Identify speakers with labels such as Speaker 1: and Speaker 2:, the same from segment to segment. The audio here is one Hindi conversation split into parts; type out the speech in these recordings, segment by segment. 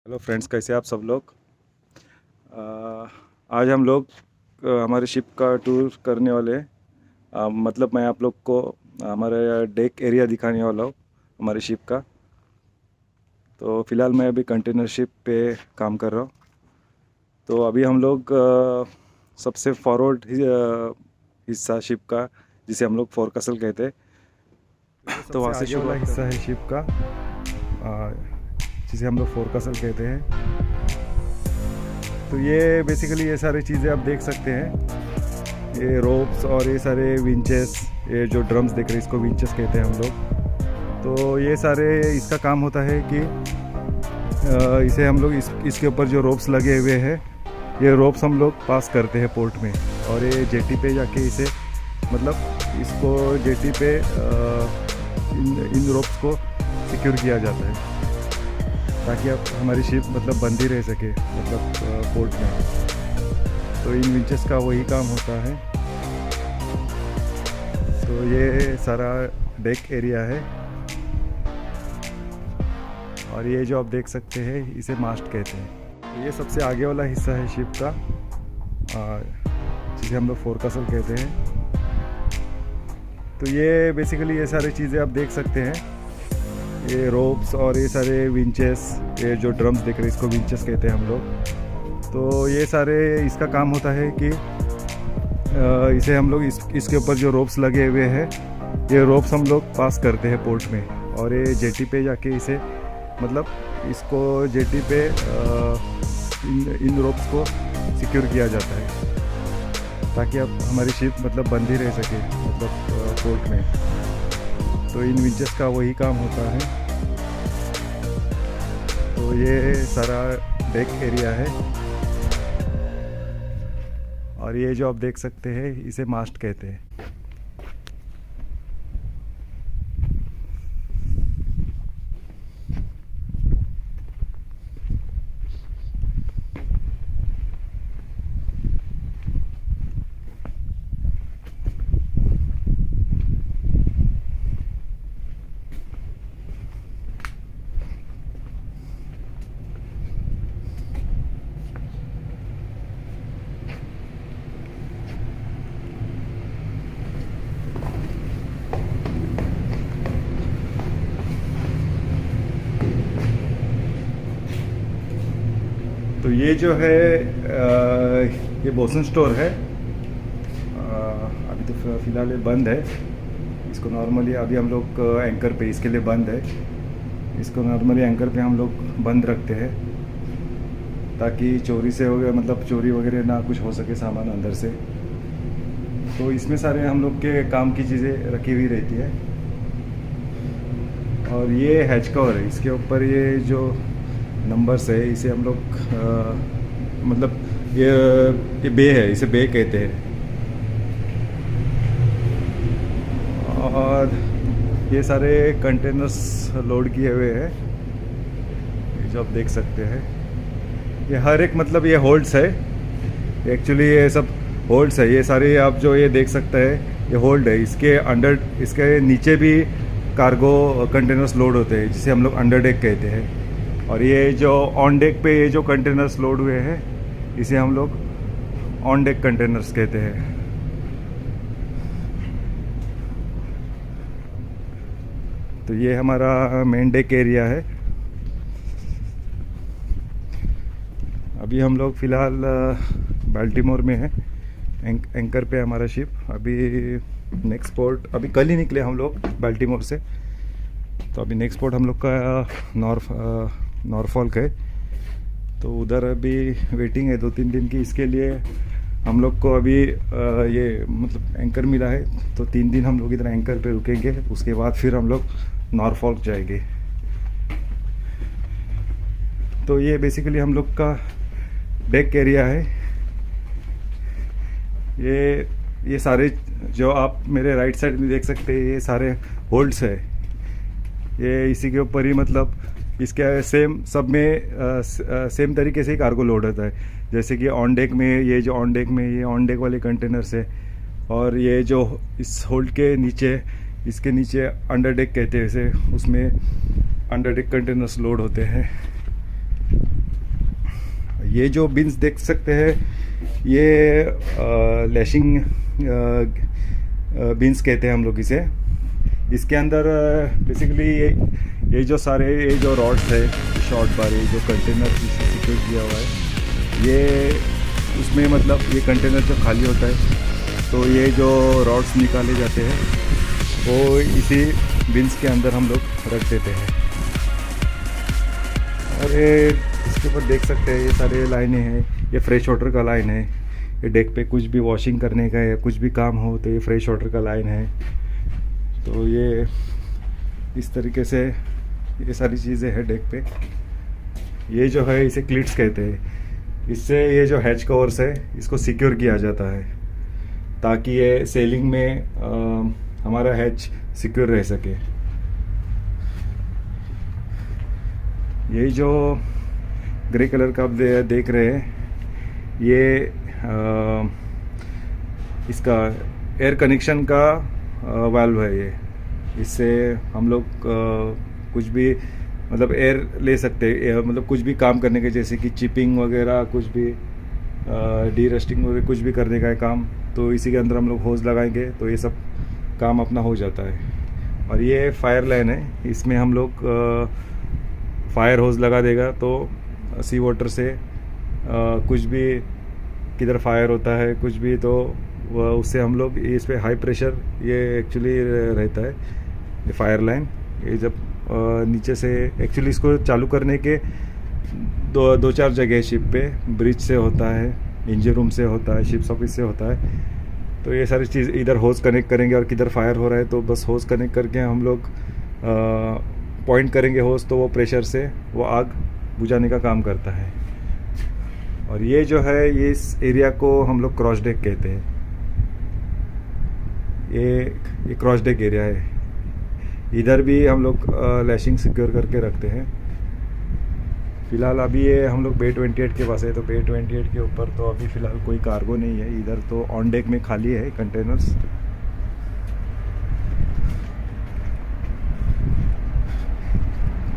Speaker 1: हेलो फ्रेंड्स, कैसे आप सब लोग। आज हम लोग हमारे शिप का टूर करने वाले हैं। मतलब मैं आप लोग को हमारे डेक एरिया दिखाने वाला हूँ हमारे शिप का। तो फ़िलहाल मैं अभी कंटेनर शिप पे काम कर रहा हूँ। तो अभी हम लोग सबसे फॉरवर्ड हिस्सा शिप का, जिसे हम लोग फोरकसल कहते हैं, तो वहाँ से
Speaker 2: आगे वाला
Speaker 1: शुरुआत
Speaker 2: हिस्सा
Speaker 1: करते
Speaker 2: है शिप का, आ, जिसे हम लोग फोरकसल कहते हैं। तो ये बेसिकली ये सारी चीज़ें आप देख सकते हैं, ये रोप्स और ये सारे विंचेस, ये जो ड्रम्स देख रहे हैं इसको विंचेस कहते हैं हम लोग। तो ये सारे इसका काम होता है कि इसे हम लोग इसके ऊपर जो रोप्स लगे हुए हैं, ये रोप्स हम लोग पास करते हैं पोर्ट में, और ये जेटी पे जाके इसे मतलब इसको जेटी पे इन रोप्स को सिक्योर किया जाता है ताकि अब हमारी शिप मतलब बंदी रह सके मतलब पोर्ट में। तो इन विंचेस का वही काम होता है। तो ये सारा डेक एरिया है, और ये जो आप देख सकते हैं इसे मास्ट कहते हैं। तो ये सबसे आगे वाला हिस्सा है शिप का, जिसे हम लोग फोरकसल कहते हैं। तो ये बेसिकली ये सारी चीज़ें आप देख सकते हैं, ये रोप्स और ये सारे विंचेस, ये जो ड्रम्स देख रहे हैं इसको विंचेस कहते हैं हम लोग। तो ये सारे इसका काम होता है कि इसे हम लोग इसके ऊपर जो रोप्स लगे हुए हैं, ये रोप्स हम लोग पास करते हैं पोर्ट में, और ये जेटी पे जाके इसे मतलब इसको जेटी पे इन रोप्स को सिक्योर किया जाता है ताकि अब हमारी शिप मतलब बंदी रह सके मतलब पोर्ट में। तो इन विंचेस का वही काम होता है। तो ये सारा डेक एरिया है, और ये जो आप देख सकते हैं इसे मास्ट कहते हैं। तो ये जो है ये बोसन स्टोर है। अभी तो फ़िलहाल ये बंद है। इसको नॉर्मली अभी हम लोग एंकर पे इसके लिए बंद है। इसको नॉर्मली एंकर पे हम लोग बंद रखते हैं ताकि चोरी से हो गया मतलब चोरी वगैरह ना कुछ हो सके सामान अंदर से। तो इसमें सारे हम लोग के काम की चीज़ें रखी हुई रहती है। और ये हैच कवर है, इसके ऊपर ये जो नंबर्स है इसे हम लोग मतलब ये बे है, इसे बे कहते हैं। और ये सारे कंटेनर्स लोड किए हुए हैं, ये जो आप देख सकते हैं। ये हर एक मतलब ये होल्ड्स है, एक्चुअली ये सब होल्ड्स है। ये सारे आप जो ये देख सकते हैं ये होल्ड है। इसके अंडर इसके नीचे भी कार्गो कंटेनर्स लोड होते हैं जिसे हम लोग अंडर डेक कहते हैं। और ये जो ऑन डेक पे ये जो कंटेनर्स लोड हुए हैं इसे हम लोग ऑन डेक कंटेनर्स कहते हैं। तो ये हमारा मेन डेक एरिया है। अभी हम लोग फ़िलहाल बाल्टीमोर में है, एंकर पे हमारा शिप। अभी नेक्स्ट पोर्ट अभी कल ही निकले हम लोग बाल्टीमोर से। तो अभी नेक्स्ट पोर्ट हम लोग का नॉरफॉल्क है। तो उधर अभी वेटिंग है 2-3 दिन की। इसके लिए हम लोग को अभी ये मतलब एंकर मिला है, तो 3 दिन हम लोग इधर एंकर पे रुकेंगे। उसके बाद फिर हम लोग नॉरफॉल्क जाएंगे। तो ये बेसिकली हम लोग का डेक एरिया है। ये सारे जो आप मेरे राइट साइड में देख सकते हैं ये सारे होल्ड्स है। ये इसी के ऊपर ही मतलब इसके सेम सब में सेम तरीके से ही कार्गो लोड होता है। जैसे कि ऑन डेक में ये जो ऑन डेक में ये ऑन डेक वाले कंटेनर्स है, और ये जो इस होल्ड के नीचे इसके नीचे अंडर डेक कहते हैं इसे, उसमें अंडर डेक कंटेनर्स लोड होते हैं। ये जो बिन्स देख सकते हैं ये लैशिंग बिन्स कहते हैं हम लोग इसे। इसके अंदर बेसिकली ये जो सारे ये जो रॉड्स है शॉर्ट बार ये जो कंटेनर सिक्योर किया हुआ है ये उसमें मतलब ये कंटेनर जो खाली होता है तो ये जो रॉड्स निकाले जाते हैं वो इसी बिन्स के अंदर हम लोग रख देते हैं। और ये इसके ऊपर देख सकते हैं ये सारे लाइनें हैं, ये फ्रेश वाटर का लाइन है। ये डेक पे कुछ भी वॉशिंग करने का या कुछ भी काम हो तो ये फ्रेश वाटर का लाइन है। तो ये इस तरीके से ये सारी चीज़ें हैं डेक पे। ये जो है इसे क्लिट्स कहते हैं। इससे ये जो हैच कवर्स है इसको सिक्योर किया जाता है ताकि ये सेलिंग में हमारा हैच सिक्योर रह सके। यही जो ग्रे कलर का आप देख रहे हैं ये इसका एयर कनेक्शन का वाल्व है। ये इससे हम लोग कुछ भी मतलब एयर ले सकते हैं, मतलब कुछ भी काम करने के जैसे कि चिपिंग वगैरह कुछ भी डी रस्टिंग वगैरह कुछ भी करने का है काम तो इसी के अंदर हम लोग होज लगाएंगे तो ये सब काम अपना हो जाता है। और ये फायर लाइन है, इसमें हम लोग फायर होज लगा देगा तो सी वाटर से कुछ भी किधर फायर होता है कुछ भी तो उससे हम लोग इस पे हाई प्रेशर ये एक्चुअली रहता है ये फायर लाइन। ये जब नीचे से एक्चुअली इसको चालू करने के दो चार जगह शिप पे ब्रिज से होता है, इंजन रूम से होता है, शिप्स ऑफिस से होता है। तो ये सारी चीज़ इधर होज कनेक्ट करेंगे और किधर फायर हो रहा है तो बस होज कनेक्ट करके हम लोग पॉइंट करेंगे होज तो वो प्रेशर से वो आग बुझाने का काम करता है। और ये जो है ये इस एरिया को हम लोग क्रॉस डेक कहते हैं। ये क्रॉस डेक एरिया है। इधर भी हम लोग लैशिंग सिक्योर करके रखते हैं। फ़िलहाल अभी ये हम लोग बे 28 के पास है तो बे 28 के ऊपर तो अभी फ़िलहाल कोई कार्गो नहीं है। इधर तो ऑन डेक में खाली है कंटेनर्स।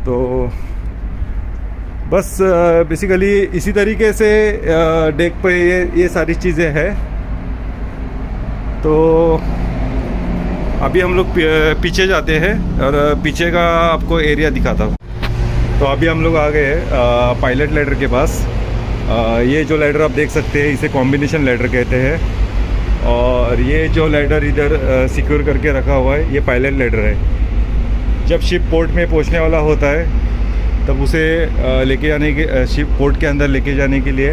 Speaker 2: तो बस बेसिकली इसी तरीके से डेक पे ये सारी चीज़ें हैं। तो अभी हम लोग पीछे जाते हैं और पीछे का आपको एरिया दिखाता हूँ। तो अभी हम लोग आ गए हैं पायलट लैडर के पास। ये जो लैडर आप देख सकते हैं इसे कॉम्बिनेशन लैडर कहते हैं। और ये जो लैडर इधर सिक्योर करके रखा हुआ है ये पायलट लैडर है। जब शिप पोर्ट में पहुंचने वाला होता है तब उसे लेके जाने के शिप पोर्ट के अंदर लेके जाने के लिए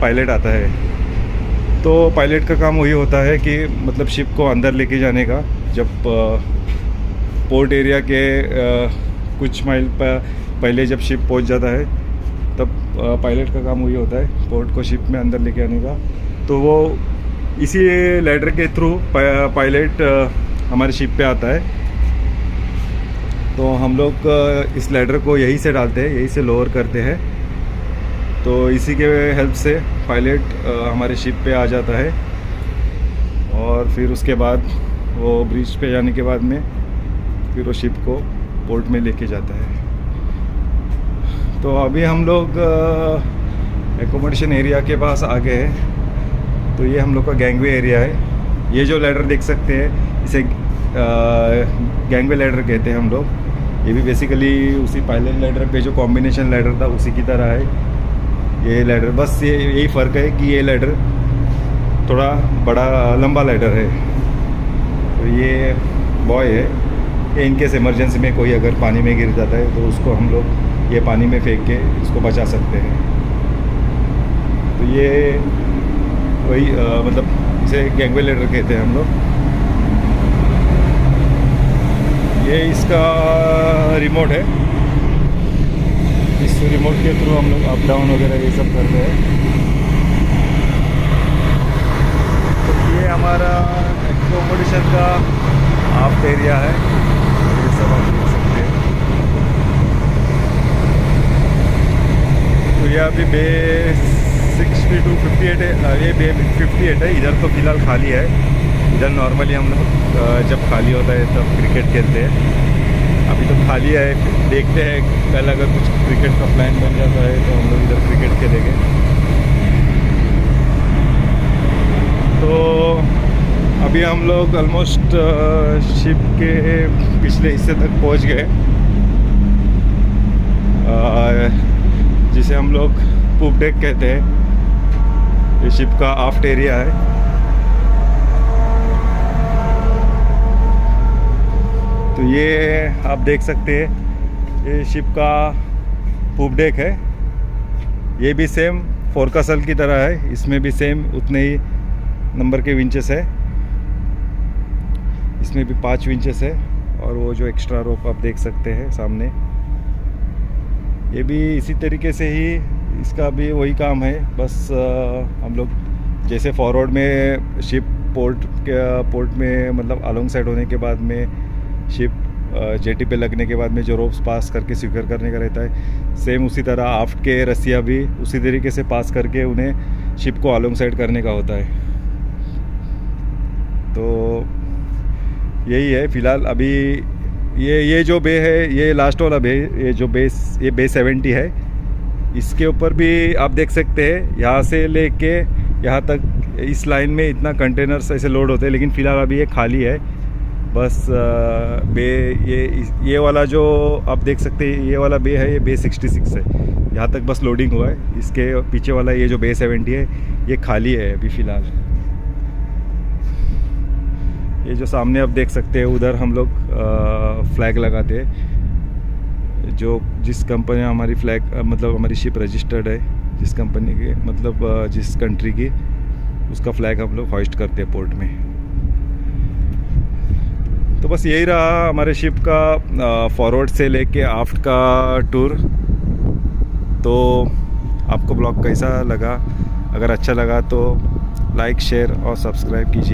Speaker 2: पायलट आता है। तो पायलट का काम वही होता है कि मतलब शिप को अंदर लेके जाने का। जब पोर्ट एरिया के कुछ माइल पहले जब शिप पहुंच जाता है तब पायलट का काम वही होता है पोर्ट को शिप में अंदर लेके आने का। तो वो इसी लैडर के थ्रू पायलट हमारे शिप पे आता है। तो हम लोग इस लैडर को यहीं से डालते हैं, यहीं से लोअर करते हैं। तो इसी के हेल्प से पायलट हमारे शिप पे आ जाता है और फिर उसके बाद वो ब्रिज पे जाने के बाद में फिर वो शिप को पोर्ट में लेके जाता है। तो अभी हम लोग एकोमोडेशन एरिया के पास आ गए हैं। तो ये हम लोग का गैंगवे एरिया है। ये जो लैडर देख सकते हैं इसे गैंगवे लैडर कहते हैं हम लोग। ये भी बेसिकली उसी पायलट लैडर पे जो कॉम्बिनेशन लैडर था उसी की तरह है ये लैडर। बस ये यही फ़र्क है कि ये लैडर थोड़ा बड़ा लंबा लैडर है। तो ये बॉय है, ये इनकेस इमरजेंसी में कोई अगर पानी में गिर जाता है तो उसको हम लोग ये पानी में फेंक के उसको बचा सकते हैं। तो ये वही मतलब इसे गैंगवे लैडर कहते हैं हम लोग। ये इसका रिमोट है, इस रिमोट के थ्रू हम लोग अप डाउन वगैरह ये सब करते हैं। तो ये हमारा एकोमोडेशन का हाफ एरिया है, ये सब आप देख सकते हैं। तो ये अभी बे 62 58 है, ये बे 58 है। इधर तो फ़िलहाल खाली है। इधर नॉर्मली हम लोग जब खाली होता है तब क्रिकेट खेलते हैं। अभी तो खाली है, देखते हैं कल अगर कुछ क्रिकेट का प्लान बन जाता है तो हम लोग इधर क्रिकेट खेलेंगे।
Speaker 1: अभी हम लोग ऑलमोस्ट शिप के पिछले हिस्से तक पहुंच गए, जिसे हम लोग पूप डेक कहते हैं। ये शिप का आफ्ट एरिया है। तो ये आप देख सकते हैं, ये शिप का पूप डेक है। ये भी सेम फोरकासल की तरह है, इसमें भी सेम उतने ही नंबर के विंचेस है। इसमें भी 5 विंचेस है, और वो जो एक्स्ट्रा रोप आप देख सकते हैं सामने, ये भी इसी तरीके से ही इसका भी वही काम है। बस हम लोग जैसे फॉरवर्ड में शिप पोर्ट में मतलब अलोंग साइड होने के बाद में शिप जेटी पे लगने के बाद में जो रोप्स पास करके सिक्योर करने का रहता है, सेम उसी तरह आफ्ट के रस्सियाँ भी उसी तरीके से पास करके उन्हें शिप को अलोंग साइड करने का होता है। तो यही है फ़िलहाल। अभी ये जो बे है, ये लास्ट वाला बे, ये जो बेस, ये बे 70 है। इसके ऊपर भी आप देख सकते हैं, यहाँ से लेके यहाँ तक इस लाइन में इतना कंटेनर्स ऐसे लोड होते हैं, लेकिन फ़िलहाल अभी ये खाली है। बस बे ये वाला जो आप देख सकते हैं, ये वाला बे है, ये बे 66 है। यहाँ तक बस लोडिंग हुआ है। इसके पीछे वाला ये जो बे 70 है, ये खाली है अभी फ़िलहाल। ये जो सामने आप देख सकते हैं, उधर हम लोग फ्लैग लगाते हैं। जिस कंपनी में हमारी फ्लैग मतलब हमारी शिप रजिस्टर्ड है, जिस कंपनी के मतलब जिस कंट्री की, उसका फ्लैग हम लोग होइस्ट करते हैं पोर्ट में। तो बस यही रहा हमारे शिप का फॉरवर्ड से लेके आफ्ट का टूर। तो आपको ब्लॉग कैसा लगा? अगर अच्छा लगा तो लाइक, शेयर और सब्सक्राइब कीजिए।